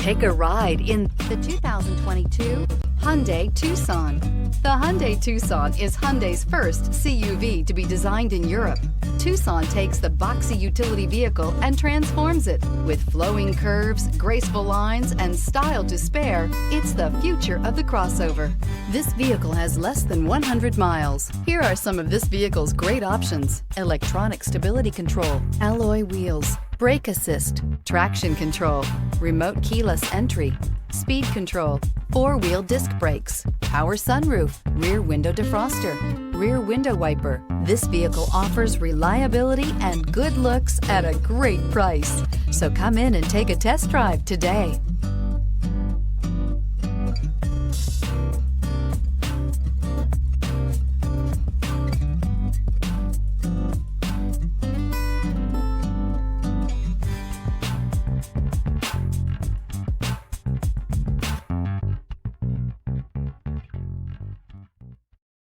Take a ride in the 2022 Hyundai Tucson. The Hyundai Tucson is Hyundai's first CUV to be designed in Europe. Tucson takes the boxy utility vehicle and transforms it. With flowing curves, graceful lines, and style to spare, it's the future of the crossover. This vehicle has less than 100 miles. Here are some of this vehicle's great options: electronic stability control, alloy wheels, brake assist, traction control, remote keyless entry, speed control, four-wheel disc brakes, power sunroof, rear window defroster, rear window wiper. This vehicle offers reliability and good looks at a great price. So come in and take a test drive today.